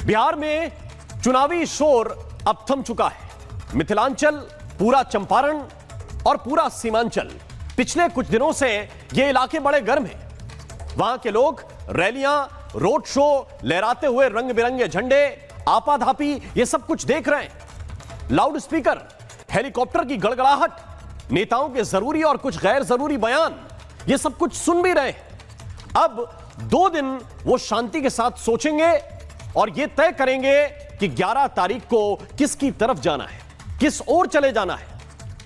बिहार में चुनावी शोर अब थम चुका है। मिथिलांचल, पूरा चंपारण और पूरा सीमांचल, पिछले कुछ दिनों से ये इलाके बड़े गर्म हैं। वहां के लोग रैलियां, रोड शो, लहराते हुए रंग बिरंगे झंडे, आपाधापी, ये सब कुछ देख रहे हैं। लाउड स्पीकर, हेलीकॉप्टर की गड़गड़ाहट, नेताओं के जरूरी और कुछ गैर जरूरी बयान, ये सब कुछ सुन भी रहे हैं। अब 2 दिन वो शांति के साथ सोचेंगे और ये तय करेंगे कि 11 तारीख को किसकी तरफ जाना है, किस ओर चले जाना है,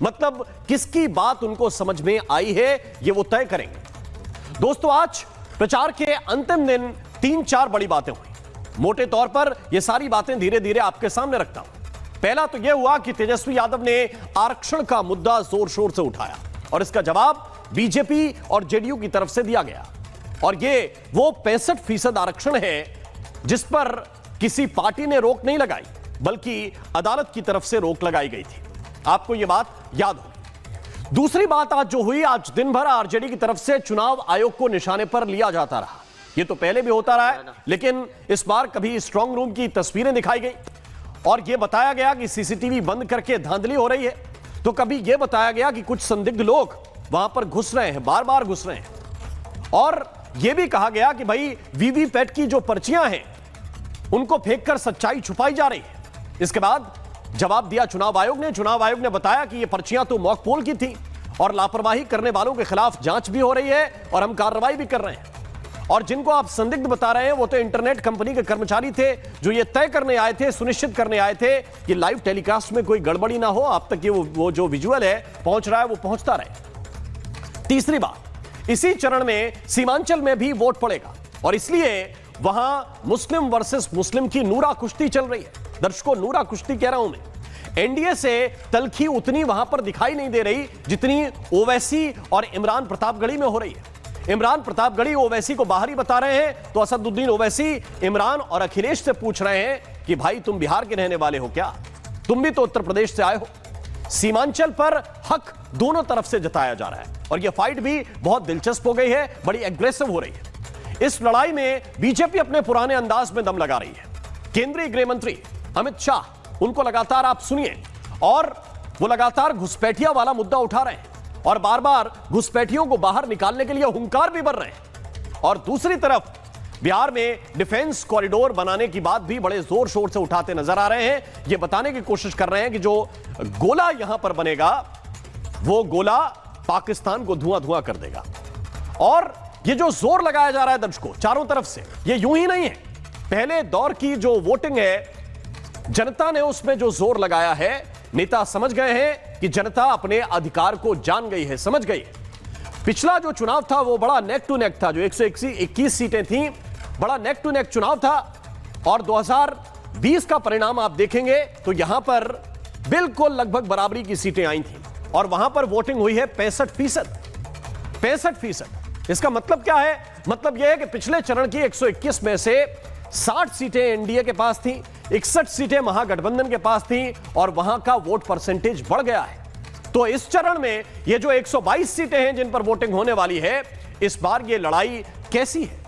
मतलब किसकी बात उनको समझ में आई है, ये वो तय करेंगे। दोस्तों, आज प्रचार के अंतिम दिन 3-4 बड़ी बातें हुई। मोटे तौर पर ये सारी बातें धीरे धीरे आपके सामने रखता हूं। पहला तो यह हुआ कि तेजस्वी यादव ने आरक्षण का मुद्दा जोर शोर से उठाया और इसका जवाब बीजेपी और जेडीयू की तरफ से दिया गया। और ये वो 65% आरक्षण है जिस पर किसी पार्टी ने रोक नहीं लगाई, बल्कि अदालत की तरफ से रोक लगाई गई थी। आपको यह बात याद होगी। दूसरी बात आज जो हुई, आज दिन भर आरजेडी की तरफ से चुनाव आयोग को निशाने पर लिया जाता रहा। यह तो पहले भी होता रहा है, लेकिन इस बार कभी स्ट्रांग रूम की तस्वीरें दिखाई गई और यह बताया गया कि सीसीटीवी बंद करके धांधली हो रही है, तो कभी यह बताया गया कि कुछ संदिग्ध लोग वहां पर घुस रहे हैं, बार बार घुस रहे हैं। और यह भी कहा गया कि भाई वीवीपैट की जो पर्चियां हैं उनको फेंककर सच्चाई छुपाई जा रही है। इसके बाद जवाब दिया चुनाव आयोग ने। चुनाव आयोग ने बताया कि ये पर्चियां तो मॉक पोल की थी और लापरवाही करने वालों के खिलाफ जांच भी हो रही है और हम कार्रवाई भी कर रहे हैं। और जिनको आप संदिग्ध बता रहे हैं वो तो इंटरनेट कंपनी के कर्मचारी थे जो ये तय करने आए थे, सुनिश्चित करने आए थे कि लाइव टेलीकास्ट में कोई गड़बड़ी ना हो, आप तक ये वो जो विजुअल है पहुंच रहा है वो पहुंचता रहे। तीसरी बात, इसी चरण में सीमांचल में भी वोट पड़ेगा और इसलिए वहां मुस्लिम वर्सेस मुस्लिम की नूरा कुश्ती चल रही है। दर्शकों, नूरा कुश्ती कह रहा हूं मैं। एनडीए से तलखी उतनी वहां पर दिखाई नहीं दे रही जितनी ओवैसी और इमरान प्रतापगढ़ी में हो रही है। इमरान प्रतापगढ़ी ओवैसी को बाहरी बता रहे हैं तो असदुद्दीन ओवैसी इमरान और अखिलेश से पूछ रहे हैं कि भाई तुम बिहार के रहने वाले हो क्या, तुम भी तो उत्तर प्रदेश से आए हो। सीमांचल पर हक दोनों तरफ से जताया जा रहा है और यह फाइट भी बहुत दिलचस्प हो गई है, बड़ी एग्रेसिव हो रही है। इस लड़ाई में बीजेपी अपने पुराने अंदाज में दम लगा रही है। केंद्रीय गृह मंत्री अमित शाह, उनको लगातार आप सुनिए, और वो लगातार घुसपैठिया वाला मुद्दा उठा रहे हैं और बार बार घुसपैठियों को बाहर निकालने के लिए हुंकार भी भर रहे हैं। और दूसरी तरफ बिहार में डिफेंस कॉरिडोर बनाने की बात भी बड़े जोर शोर से उठाते नजर आ रहे हैं। ये बताने की कोशिश कर रहे हैं कि जो गोला यहां पर बनेगा वो गोला पाकिस्तान को धुआं धुआं कर देगा। और ये जो जोर लगाया जा रहा है दर्शकों चारों तरफ से, ये यूं ही नहीं है। पहले दौर की जो वोटिंग है, जनता ने उसमें जो जोर लगाया है, नेता समझ गए हैं कि जनता अपने अधिकार को जान गई है, समझ गई है। पिछला जो चुनाव था वो बड़ा नेक टू नेक था, जो 121 सीटें थी, बड़ा नेक टू नेक चुनाव था। और 2020 का परिणाम आप देखेंगे तो यहां पर बिल्कुल लगभग बराबरी की सीटें आई थी और वहां पर वोटिंग हुई है 65%। 65%। इसका मतलब क्या है? मतलब यह है कि पिछले चरण की 121 में से 60 सीटें एनडीए के पास थी, 61 सीटें महागठबंधन के पास थी और वहां का वोट परसेंटेज बढ़ गया है। तो इस चरण में ये जो 122 सीटें हैं जिन पर वोटिंग होने वाली है, इस बार ये लड़ाई कैसी है,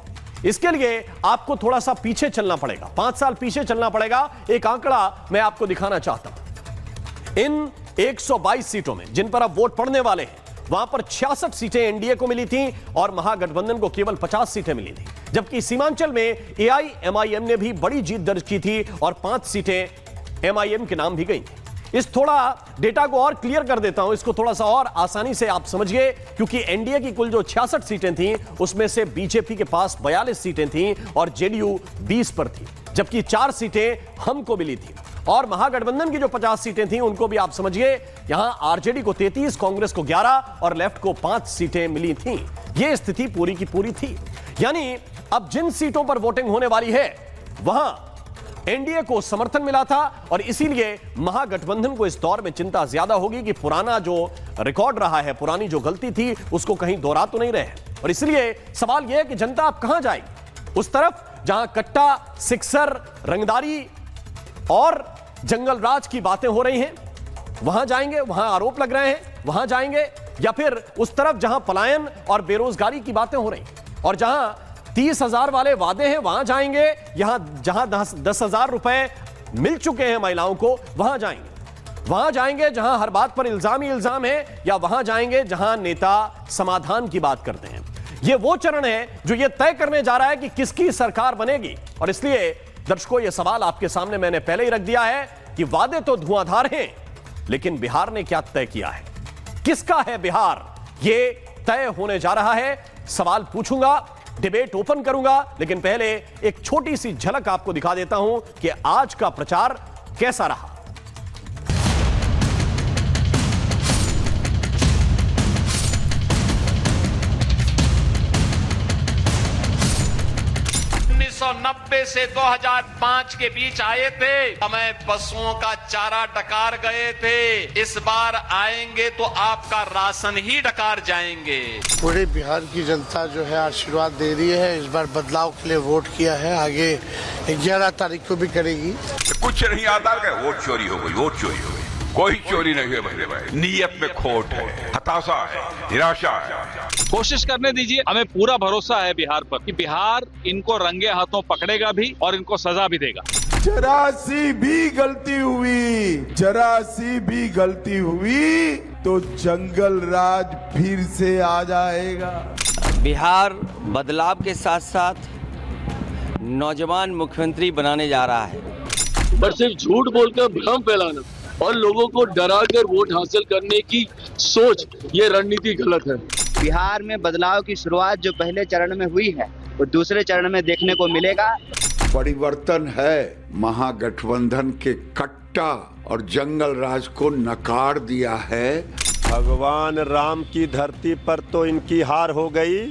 इसके लिए आपको थोड़ा सा पीछे चलना पड़ेगा, 5 साल पीछे चलना पड़ेगा। एक आंकड़ा मैं आपको दिखाना चाहता हूं। इन 122 सीटों में जिन पर अब वोट पड़ने वाले हैं, वहां पर 66 सीटें एनडीए को मिली थी और महागठबंधन को केवल 50 सीटें मिली थी। जबकि सीमांचल में एआईएमआईएम ने भी बड़ी जीत दर्ज की थी और 5 सीटें एमआईएम के नाम भी गई थी। इस थोड़ा डेटा को और क्लियर कर देता हूं, इसको थोड़ा सा और आसानी से आप समझिए, क्योंकि एनडीए की कुल जो 66 सीटें थी उसमें से बीजेपी के पास 42 सीटें थी और जेडीयू 20 पर थी, जबकि 4 सीटें हमको मिली थी। और महागठबंधन की जो 50 सीटें थी उनको भी आप समझिए, यहां आरजेडी को 33, कांग्रेस को 11 और लेफ्ट को 5 सीटें मिली थी। यह स्थिति पूरी की पूरी थी। यानी अब जिन सीटों पर वोटिंग होने वाली है वहां एनडीए को समर्थन मिला था और इसीलिए महागठबंधन को इस दौर में चिंता ज्यादा होगी कि पुराना जो रिकॉर्ड रहा है, पुरानी जो गलती थी, उसको कहीं दोहरा तो नहीं रहे। और इसलिए सवाल यह है कि जनता अब कहां जाएगी? उस तरफ जहां कट्टा, सिक्सर, रंगदारी और जंगल राज की बातें हो रही हैं, वहां जाएंगे, वहां आरोप लग रहे हैं, वहां जाएंगे, या फिर उस तरफ जहां पलायन और बेरोजगारी की बातें हो रही हैं और जहां 30,000 वाले वादे हैं वहां जाएंगे, जहां 10,000 रुपए मिल चुके हैं महिलाओं को वहां जाएंगे जहां हर बात पर इल्जाम ही इल्जाम है, या वहां जाएंगे जहां नेता समाधान की बात करते हैं। यह वो चरण है जो यह तय करने जा रहा है कि किसकी सरकार बनेगी। और इसलिए दर्शकों, यह सवाल आपके सामने मैंने पहले ही रख दिया है कि वादे तो धुआंधार हैं, लेकिन बिहार ने क्या तय किया है, किसका है बिहार, यह तय होने जा रहा है। सवाल पूछूंगा, डिबेट ओपन करूंगा, लेकिन पहले एक छोटी सी झलक आपको दिखा देता हूं कि आज का प्रचार कैसा रहा। नब्बे से 2005 के बीच आए थे, हमें पशुओं का चारा डकार गए थे। इस बार आएंगे तो आपका राशन ही डकार जाएंगे। पूरे बिहार की जनता जो है आशीर्वाद दे रही है, इस बार बदलाव के लिए वोट किया है, आगे 11 तारीख को भी करेगी। कुछ नहीं आता क्या वोट चोरी हो गई, वोट चोरी हो गई। कोई चोरी नहीं है भैया भाई, नीयत में खोट है, हताशा है, निराशा है। कोशिश करने दीजिए, हमें पूरा भरोसा है बिहार पर कि बिहार इनको रंगे हाथों पकड़ेगा भी और इनको सजा भी देगा। जरा सी भी गलती हुई तो जंगल राज फिर से आ जाएगा। बिहार बदलाव के साथ साथ नौजवान मुख्यमंत्री बनाने जा रहा है। पर सिर्फ झूठ बोलकर भ्रम फैलाना और लोगों को डरा कर वोट हासिल करने की सोच, ये रणनीति गलत है। बिहार में बदलाव की शुरुआत जो पहले चरण में हुई है वो दूसरे चरण में देखने को मिलेगा। परिवर्तन है, महागठबंधन के कट्टा और जंगल राज को नकार दिया है। भगवान राम की धरती पर तो इनकी हार हो गई,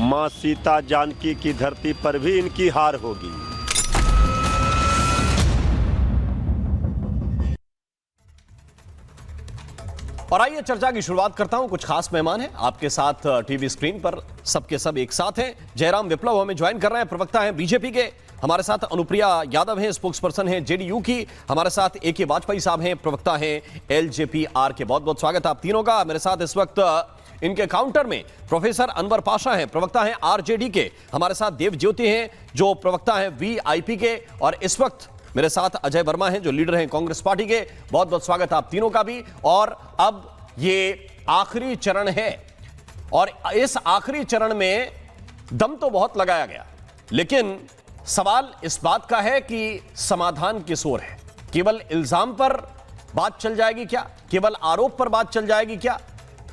माँ सीता जानकी की धरती पर भी इनकी हार होगी। और आइए चर्चा की शुरुआत करता हूं। कुछ खास मेहमान हैं आपके साथ टीवी स्क्रीन पर, सबके सब एक साथ हैं। जयराम विप्लव हमें ज्वाइन कर रहे हैं, प्रवक्ता हैं बीजेपी के। हमारे साथ अनुप्रिया यादव हैं, स्पोक्स पर्सन हैं जेडीयू की। हमारे साथ AK वाजपेयी साहब हैं, प्रवक्ता हैं LJP-R के। बहुत बहुत स्वागत आप तीनों का। मेरे साथ इस वक्त इनके काउंटर में प्रोफेसर अनवर पाशा हैं, प्रवक्ता हैं RJD के। हमारे साथ देव ज्योति हैं जो प्रवक्ता हैं VIP के। और इस वक्त मेरे साथ अजय वर्मा हैं जो लीडर हैं कांग्रेस पार्टी के। बहुत बहुत स्वागत आप तीनों का भी। और अब ये आखिरी चरण है और इस आखिरी चरण में दम तो बहुत लगाया गया, लेकिन सवाल इस बात का है कि समाधान किस ओर है। केवल इल्जाम पर बात चल जाएगी क्या, केवल आरोप पर बात चल जाएगी क्या,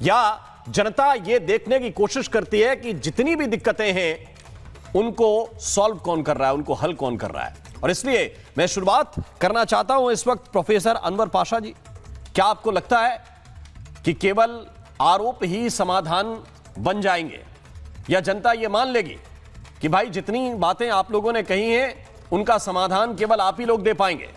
या जनता यह देखने की कोशिश करती है कि जितनी भी दिक्कतें हैं उनको सॉल्व कौन कर रहा है, उनको हल कौन कर रहा है। और इसलिए मैं शुरुआत करना चाहता हूं इस वक्त प्रोफेसर अनवर पाशा जी, क्या आपको लगता है कि केवल आरोप ही समाधान बन जाएंगे, या जनता यह मान लेगी कि भाई जितनी बातें आप लोगों ने कही हैं उनका समाधान केवल आप ही लोग दे पाएंगे?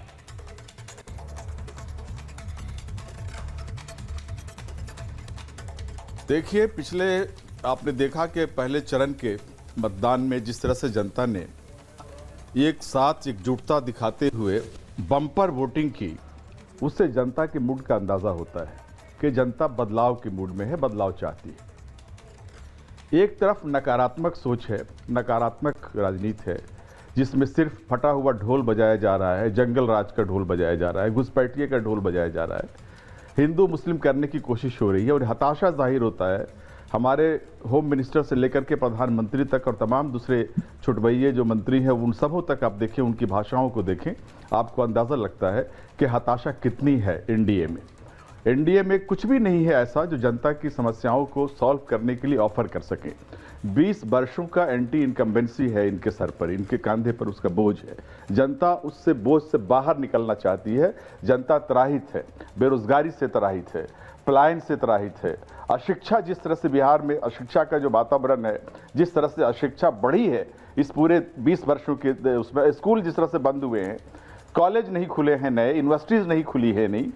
देखिए, पिछले आपने देखा कि पहले चरण के मतदान में जिस तरह से जनता ने एक साथ एकजुटता दिखाते हुए बम्पर वोटिंग की, उससे जनता के मूड का अंदाजा होता है कि जनता बदलाव के मूड में है, बदलाव चाहती है। एक तरफ नकारात्मक सोच है, नकारात्मक राजनीति है, जिसमें सिर्फ फटा हुआ ढोल बजाया जा रहा है, जंगल राज का ढोल बजाया जा रहा है, घुसपैठिए का ढोल बजाया जा रहा है, हिंदू मुस्लिम करने की कोशिश हो रही है। और हताशा जाहिर होता है हमारे होम मिनिस्टर से लेकर के प्रधानमंत्री तक और तमाम दूसरे छुटभइये जो मंत्री हैं उन सबों तक आप देखें, उनकी भाषाओं को देखें, आपको अंदाज़ा लगता है कि हताशा कितनी है एनडीए में। एनडीए में कुछ भी नहीं है ऐसा जो जनता की समस्याओं को सॉल्व करने के लिए ऑफर कर सके। 20 वर्षों का एंटी इनकम्बेंसी है इनके सर पर, इनके कंधे पर उसका बोझ है। जनता उससे बोझ से बाहर निकलना चाहती है। जनता त्राहित है, बेरोजगारी से त्राहित है, पलायन से त्राहित है। अशिक्षा, जिस तरह से बिहार में अशिक्षा का जो वातावरण है, जिस तरह से अशिक्षा बढ़ी है इस पूरे 20 वर्षों के उसमें, स्कूल जिस तरह से बंद हुए हैं, कॉलेज नहीं खुले हैं नए, यूनिवर्सिटीज़ नहीं खुली है नहीं,